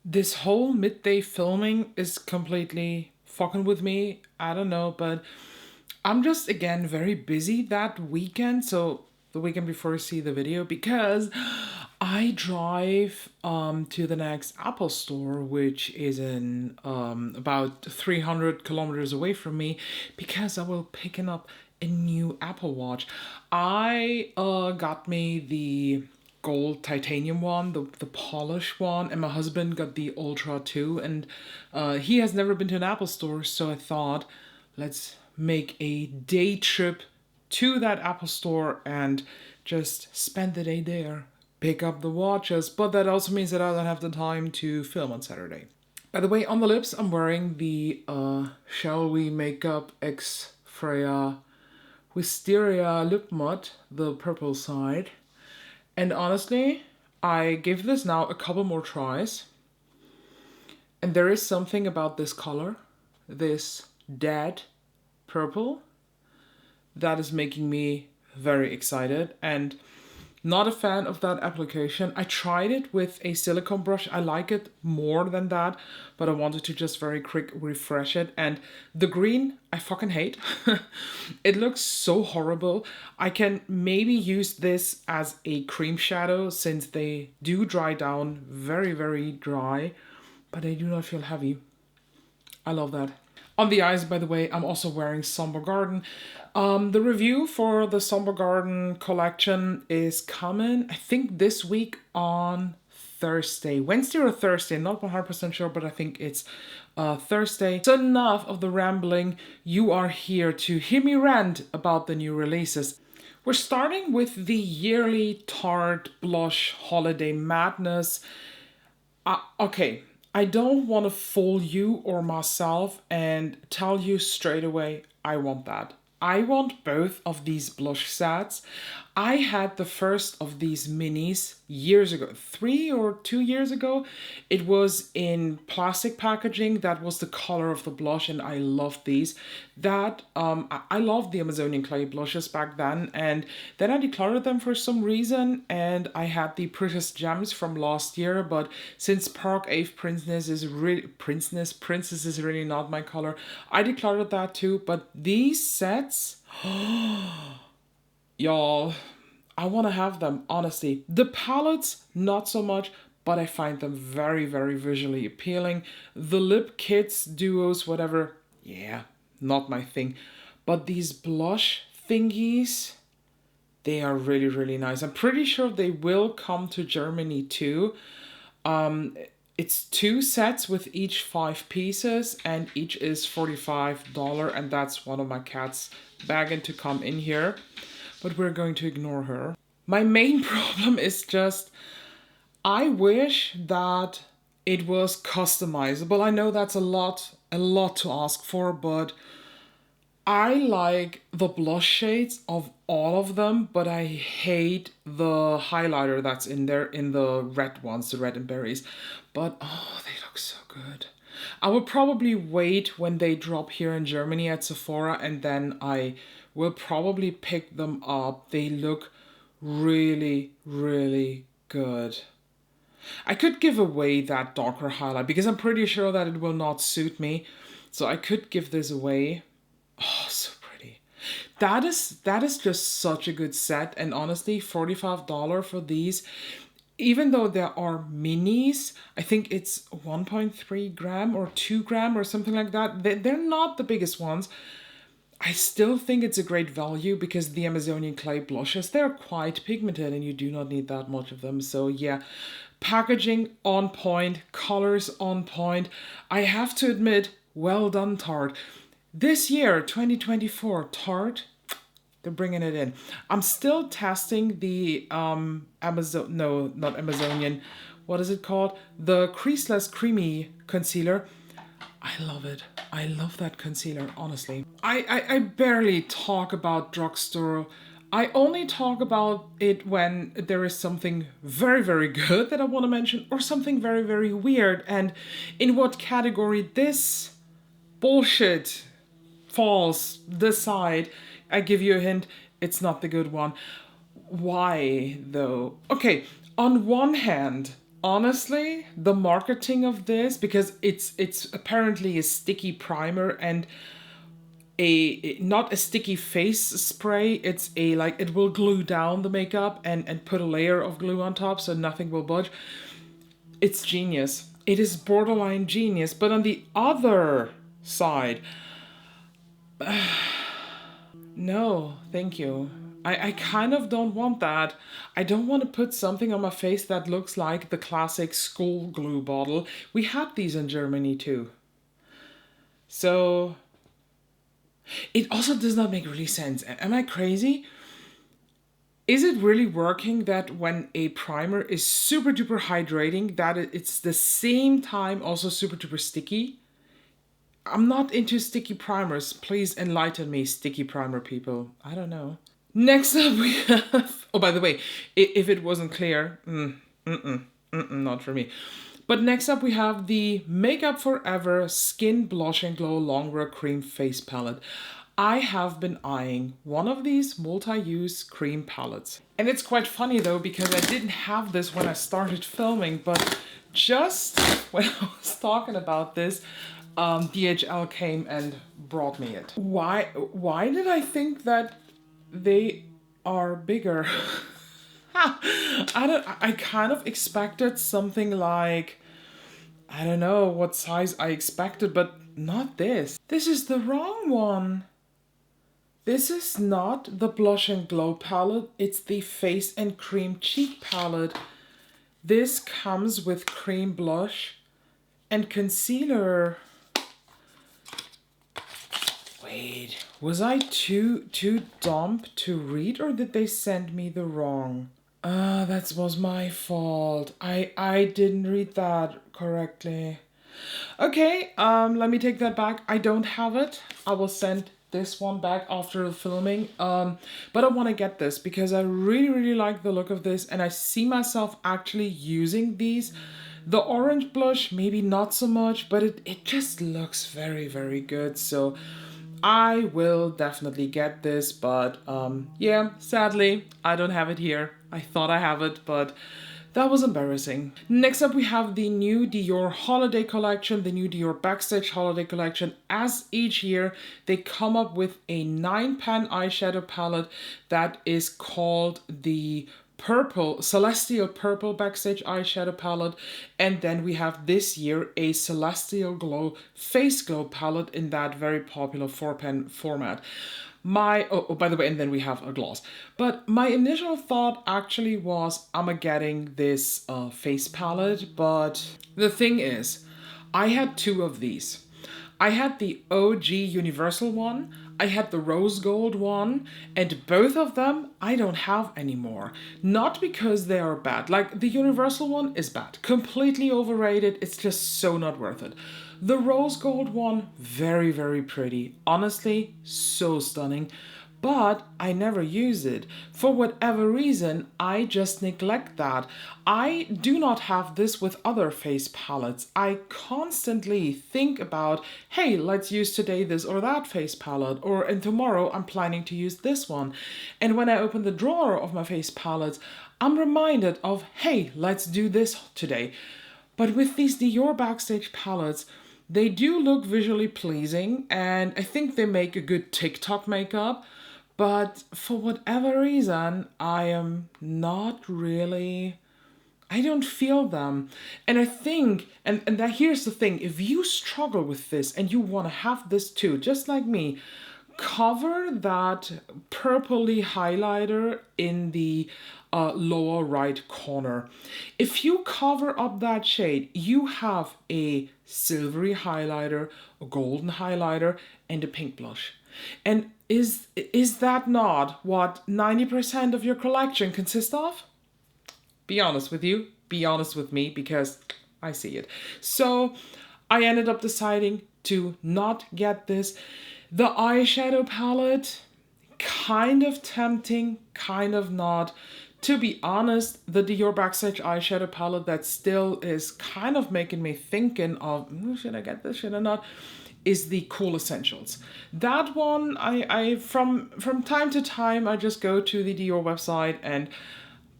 This whole midday filming is completely fucking with me. I don't know, but I'm just again very busy that weekend. So the weekend before you see the video, because I drive to the next Apple store, which is in about 300 kilometers away from me, because I will picking up a new Apple Watch. I got me the gold titanium one, the polished one, and my husband got the Ultra 2, and he has never been to an Apple store, so I thought, let's make a day trip to that Apple store and just spend the day there, pick up the watches, but that also means that I don't have the time to film on Saturday. By the way, on the lips, I'm wearing the Shall We Makeup X Freya Wisteria Lip Matte, the purple side. And honestly, I give this now a couple more tries. And there is something about this color, this dead purple, that is making me very excited. And not a fan of that application. I tried it with a silicone brush. I like it more than that, but I wanted to just very quick refresh it. And the green, I fucking hate. It looks so horrible. I can maybe use this as a cream shadow since they do dry down very, very dry, but they do not feel heavy. I love that. On the eyes, by the way, I'm also wearing Somber Garden. The review for the Somber Garden collection is coming, I think, this week on Thursday. Wednesday or Thursday, not 100% sure, but I think it's Thursday. So enough of the rambling. You are here to hear me rant about the new releases. We're starting with the yearly Tarte Blush Holiday Madness. Okay. I don't want to fool you or myself and tell you straight away, I want that. I want both of these blush sets. I had the first of these minis years ago, 3 or 2 years ago. It was in plastic packaging. That was the color of the blush, and I loved these. I loved the Amazonian clay blushes back then, and then I decluttered them for some reason, and I had the Precious Gems from last year, but since Park Ave Princess is really not my color, I decluttered that too. But these sets, y'all, I want to have them, honestly. The palettes, not so much, but I find them very, very visually appealing. The lip kits, duos, whatever, yeah, not my thing. But these blush thingies, they are really, really nice. I'm pretty sure they will come to Germany too. It's 2 sets with each 5 pieces, and each is $45, and that's one of my cats begging to come in here. But we're going to ignore her. My main problem is just, I wish that it was customizable. I know that's a lot to ask for, but I like the blush shades of all of them, but I hate the highlighter that's in there, in the red ones, the red and berries. But oh, they look so good. I will probably wait when they drop here in Germany at Sephora, and then I will probably pick them up. They look really, really good. I could give away that darker highlight because I'm pretty sure that it will not suit me. So I could give this away. Oh, so pretty. That is just such a good set. And honestly, $45 for these, even though there are minis, I think it's 1.3 gram or 2 gram or something like that. They're not the biggest ones. I still think it's a great value because the Amazonian clay blushes, they're quite pigmented and you do not need that much of them. So yeah, packaging on point, colors on point. I have to admit, well done, Tarte. This year, 2024, Tarte, they're bringing it in. I'm still testing the not Amazonian, what is it called? The Creaseless Creamy Concealer. I love it. I love that concealer, honestly. I barely talk about drugstore. I only talk about it when there is something very, very good that I want to mention or something very, very weird. And in what category this bullshit falls, decide. I give you a hint, it's not the good one. Why though? Okay, on one hand, Honestly, the marketing of this, because it's apparently a sticky primer and not a sticky face spray, it's a like it will glue down the makeup and put a layer of glue on top so nothing will budge. It's genius. It is borderline genius. But on the other side, no, thank you. I kind of don't want that. I don't want to put something on my face that looks like the classic school glue bottle. We had these in Germany too. So it also does not make really sense. Am I crazy? Is it really working that when a primer is super duper hydrating, that it's the same time also super duper sticky? I'm not into sticky primers. Please enlighten me, sticky primer people. I don't know. Next up we have... Oh, by the way, if it wasn't clear, not for me. But next up we have the Makeup Forever Skin Blush and Glow Longwear Cream Face Palette. I have been eyeing one of these multi-use cream palettes. And it's quite funny though, because I didn't have this when I started filming, but just when I was talking about this, DHL came and brought me it. Why did I think that they are bigger? I kind of expected something like, I don't know what size I expected, but not this. This is the wrong one. This is not the Blush and Glow palette, it's the Face and Cream Cheek palette. This comes with cream blush and concealer. Wait, was I too dumb to read, or did they send me the wrong? That was my fault. I didn't read that correctly. Okay, let me take that back. I don't have it. I will send this one back after the filming. But I want to get this because I really like the look of this, and I see myself actually using these. The orange blush, maybe not so much, but it just looks very good. So I will definitely get this, but yeah, sadly, I don't have it here. I thought I have it, but that was embarrassing. Next up, we have the new Dior holiday collection, the new Dior Backstage holiday collection. As each year, they come up with a 9-pan eyeshadow palette that is called the Celestial Purple Backstage eyeshadow palette. And then we have this year a Celestial Glow Face Glow palette in that very popular 4-pan format. By the way, and then we have a gloss. But my initial thought actually was, I'm getting this face palette, but the thing is, I had two of these. I had the OG Universal one, I had the rose gold one, and both of them I don't have anymore. Not because they are bad. Like, the Universal one is bad. Completely overrated. It's just so not worth it. The rose gold one, very pretty. Honestly, so stunning. But I never use it. For whatever reason, I just neglect that. I do not have this with other face palettes. I constantly think about, hey, let's use today this or that face palette, and tomorrow I'm planning to use this one. And when I open the drawer of my face palettes, I'm reminded of, hey, let's do this today. But with these Dior Backstage palettes, they do look visually pleasing, and I think they make a good TikTok makeup. But for whatever reason, I am not really... I don't feel them. And I think, and that here's the thing, if you struggle with this and you want to have this too, just like me, cover that purpley highlighter in the lower right corner. If you cover up that shade, you have a silvery highlighter, a golden highlighter, and a pink blush. And is that not what 90% of your collection consists of? Be honest with you, be honest with me, because I see it. So I ended up deciding to not get this. The eyeshadow palette, kind of tempting, kind of not. To be honest, the Dior Backstage eyeshadow palette that still is kind of making me thinking of, should I get this, should I not, is the Cool Essentials. That one, I from time to time, I just go to the Dior website and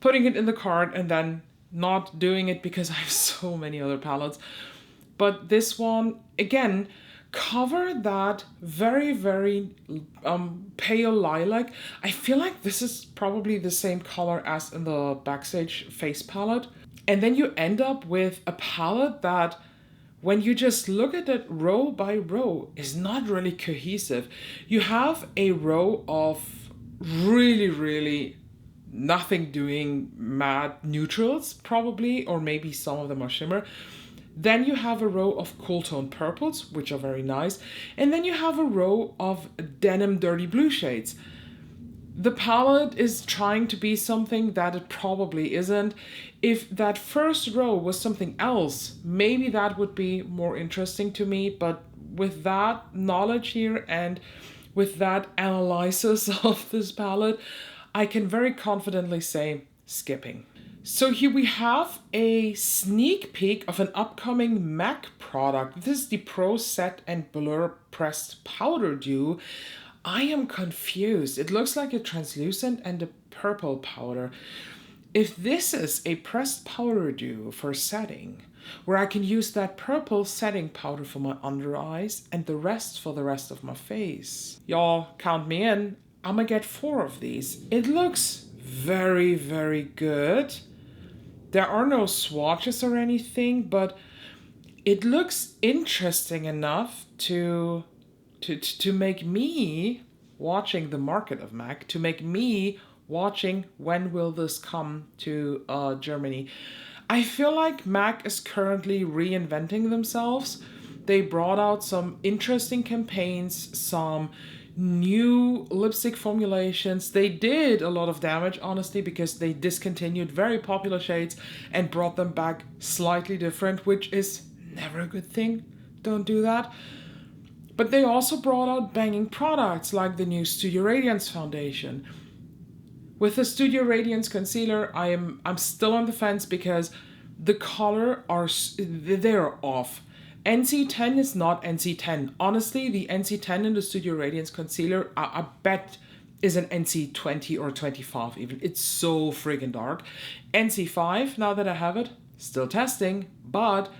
putting it in the cart and then not doing it because I have so many other palettes. But this one, again, cover that very, very pale lilac. I feel like this is probably the same color as in the Backstage face palette. And then you end up with a palette that, when you just look at it row by row, is not really cohesive. You have a row of really, really nothing doing matte neutrals, probably, or maybe some of them are shimmer. Then you have a row of cool tone purples, which are very nice. And then you have a row of denim dirty blue shades. The palette is trying to be something that it probably isn't. If that first row was something else, maybe that would be more interesting to me. But with that knowledge here and with that analysis of this palette, I can very confidently say skipping. So here we have a sneak peek of an upcoming MAC product. This is the Pro Set and Blur Pressed Powder Dew. I am confused. It looks like a translucent and a purple powder. If this is a pressed powder dew for setting, where I can use that purple setting powder for my under eyes and the rest for the rest of my face, y'all count me in. I'm gonna get 4 of these. It looks very, very good. There are no swatches or anything, but it looks interesting enough to make me watching the market of MAC, to make me watching when will this come to Germany. I feel like MAC is currently reinventing themselves. They brought out some interesting campaigns, some new lipstick formulations. They did a lot of damage, honestly, because they discontinued very popular shades and brought them back slightly different, which is never a good thing. Don't do that. But they also brought out banging products like the new Studio Radiance foundation. With the Studio Radiance concealer, I'm still on the fence because the color they're off. NC10 is not NC10. Honestly, the NC10 in the Studio Radiance concealer, I bet is an NC20 or 25 even. It's so friggin' dark. NC5, now that I have it, still testing, but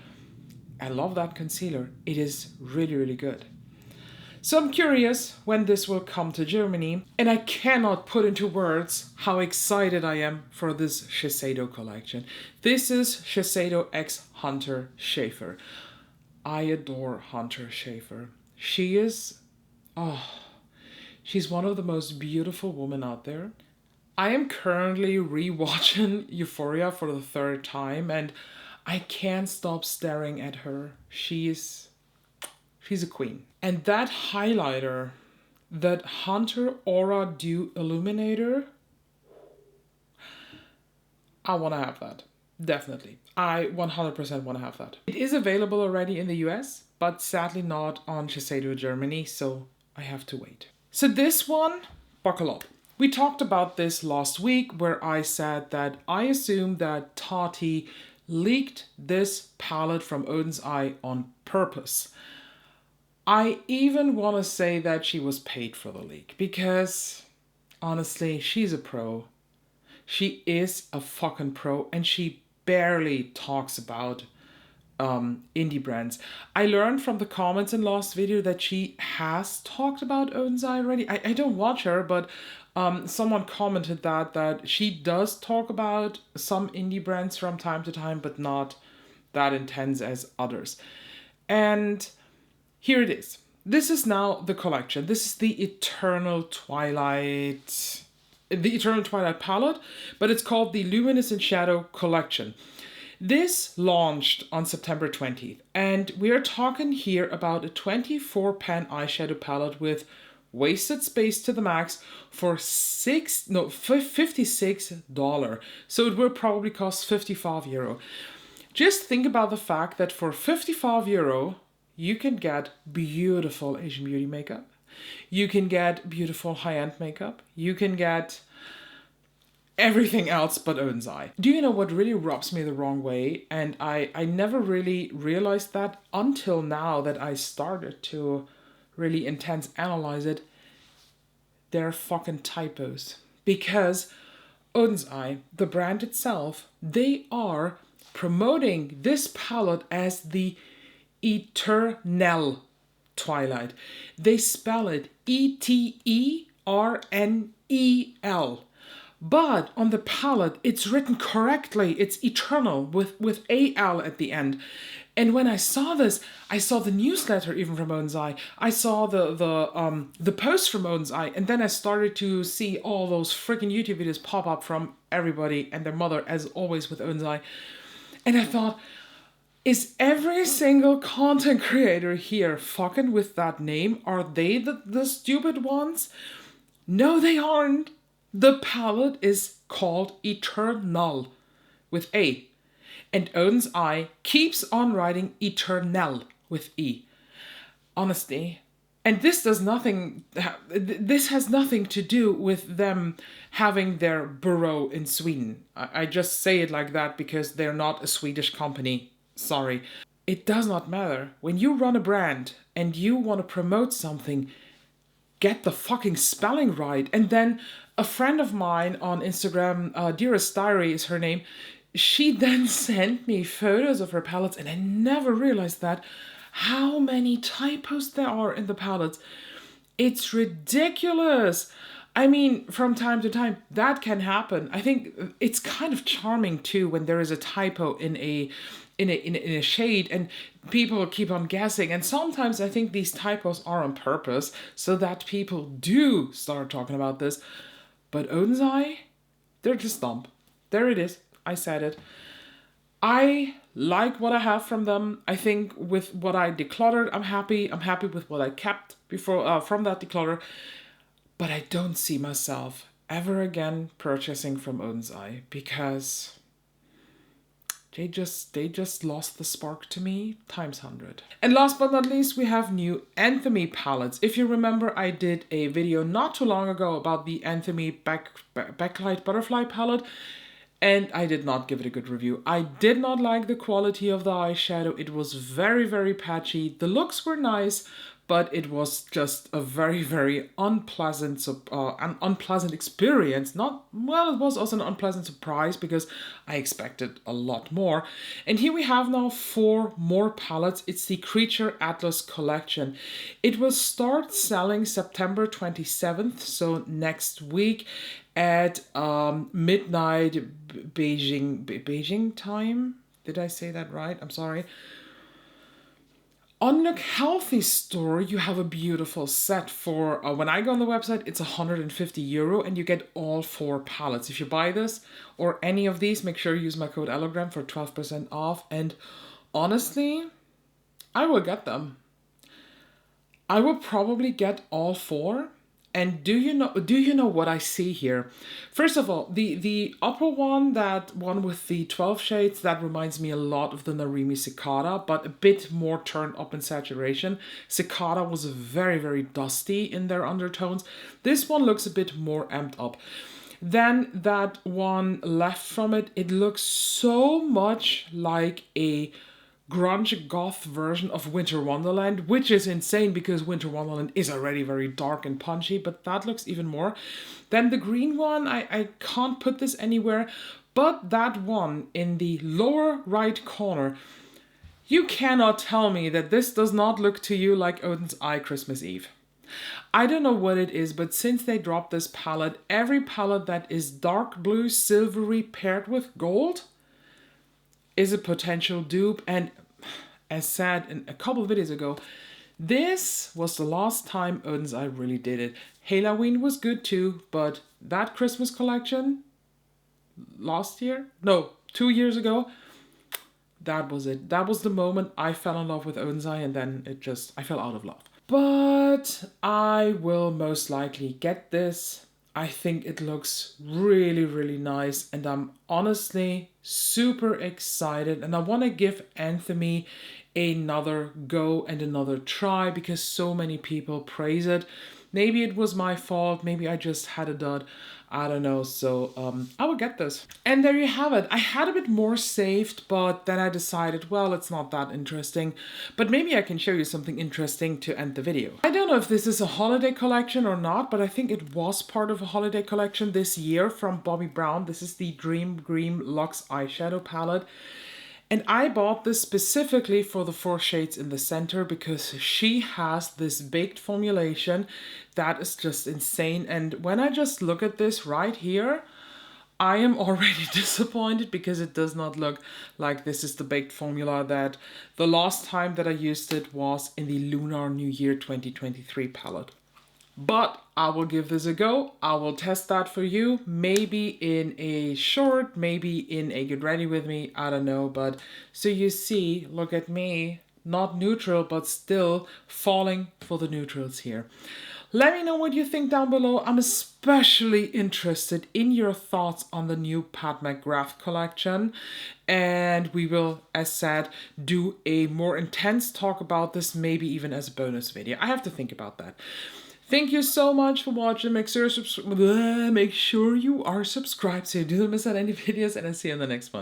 I love that concealer. It is really, really good. So I'm curious when this will come to Germany, and I cannot put into words how excited I am for this Schaeido collection. This is Schaeido x Hunter Schafer. I adore Hunter Schafer. She's one of the most beautiful women out there. I am currently rewatching Euphoria for the 3rd time, and I can't stop staring at her. She's a queen. And that highlighter, that Hunter Aura Dew Illuminator, I want to have that. Definitely. I 100% want to have that. It is available already in the US, but sadly not on Schaeido Germany, so I have to wait. So this one, buckle up. We talked about this last week where I said that I assume that Tarte leaked this palette from Odens Eye on purpose. I even want to say that she was paid for the leak because, honestly, she's a pro. She is a fucking pro, and she barely talks about indie brands. I learned from the comments in last video that she has talked about Odens Eye already. I don't watch her, but someone commented that she does talk about some indie brands from time to time, but not that intense as others. And here it is. This is now the collection. This is the Eternal Twilight palette, but it's called the Luminous and Shadow collection. This launched on September 20th, and we are talking here about a 24 pan eyeshadow palette with wasted space to the max for $56. So it will probably cost €55. Just think about the fact that for €55, you can get beautiful Asian beauty makeup. You can get beautiful high-end makeup. You can get everything else but Odens Eye. Do you know what really rubs me the wrong way? And I never really realized that until now that I started to really intense analyze it. They're fucking typos. Because Odens Eye, the brand itself, they are promoting this palette as the Eternal Twilight. They spell it Eternel. But on the palette, it's written correctly. It's eternal with AL at the end. And when I saw this, I saw the newsletter even from Odens Eye. I saw the post from Odens Eye, and then I started to see all those freaking YouTube videos pop up from everybody and their mother, as always with Odens Eye. And I thought, is every single content creator here fucking with that name? Are they the stupid ones? No, they aren't. The palette is called Eternal with A. And Odens Eye keeps on writing Eternal with E. Honestly. And this does nothing, this has nothing to do with them having their bureau in Sweden. I just say it like that because they're not a Swedish company. Sorry. It does not matter. When you run a brand and you want to promote something, get the fucking spelling right. And then a friend of mine on Instagram, Dearest Diary is her name, she then sent me photos of her palettes, and I never realized that how many typos there are in the palettes. It's ridiculous. I mean, from time to time, that can happen. I think it's kind of charming too when there is a typo in a shade and people keep on guessing. And sometimes I think these typos are on purpose so that people do start talking about this. But Odens Eye, they're just dumb. There it is. I said it. I like what I have from them. I think with what I decluttered, I'm happy. I'm happy with what I kept before from that declutter. But I don't see myself ever again purchasing from Odens Eye because they just lost the spark to me times 100. And last but not least, we have new Anthemy palettes. If you remember, I did a video not too long ago about the Anthemy Backlight Butterfly palette, and I did not give it a good review. I did not like the quality of the eyeshadow. It was very, very patchy. The looks were nice, but it was just a very, very unpleasant experience. It was also an unpleasant surprise because I expected a lot more. And here we have now 4 more palettes. It's the Creature Atlas collection. It will start selling September 27th, so next week at midnight Beijing time. Did I say that right? I'm sorry. On Look Healthy store, you have a beautiful set for, when I go on the website, it's €150 and you get all 4 palettes. If you buy this or any of these, make sure you use my code ELLAGRAM for 12% off. And honestly, I will get them. I will probably get all 4. And do you know what I see here? First of all, the upper one, that one with the 12 shades, that reminds me a lot of the Narimi Cicada, but a bit more turned up in saturation. Cicada was very, very dusty in their undertones. This one looks a bit more amped up. Then that one left from it, it looks so much like a grunge goth version of Winter Wonderland, which is insane because Winter Wonderland is already very dark and punchy, but that looks even more. Then the green one, I can't put this anywhere, but that one in the lower right corner, you cannot tell me that this does not look to you like Odens Eye Christmas Eve. I don't know what it is, but since they dropped this palette, every palette that is dark blue, silvery paired with gold is a potential dupe. And as said in a couple of videos ago, this was the last time Odens Eye really did it. Halloween was good too, but that Christmas collection last year, no, 2 years ago, that was it. That was the moment I fell in love with Odens Eye, and then I fell out of love. But I will most likely get this. I think it looks really, really nice, and I'm honestly super excited, and I want to give Anthemy another go and another try because so many people praise it. Maybe it was my fault, maybe I just had a dud. I don't know, so I will get this. And there you have it. I had a bit more saved, but then I decided, well, it's not that interesting, but maybe I can show you something interesting to end the video. I don't know if this is a holiday collection or not, but I think it was part of a holiday collection this year from Bobbi Brown. This is the Dream Green Luxe eyeshadow palette. And I bought this specifically for the 4 shades in the center because she has this baked formulation that is just insane. And when I just look at this right here, I am already disappointed because it does not look like this is the baked formula that the last time that I used it was in the Lunar New Year 2023 palette. But I will give this a go. I will test that for you. Maybe in a short, maybe in a get ready with me. I don't know. But so you see, look at me. Not neutral, but still falling for the neutrals here. Let me know what you think down below. I'm especially interested in your thoughts on the new Pat McGrath collection. And we will, as said, do a more intense talk about this, maybe even as a bonus video. I have to think about that. Thank you so much for watching. Make sure you are subscribed so you don't miss out any videos, and I'll see you in the next one.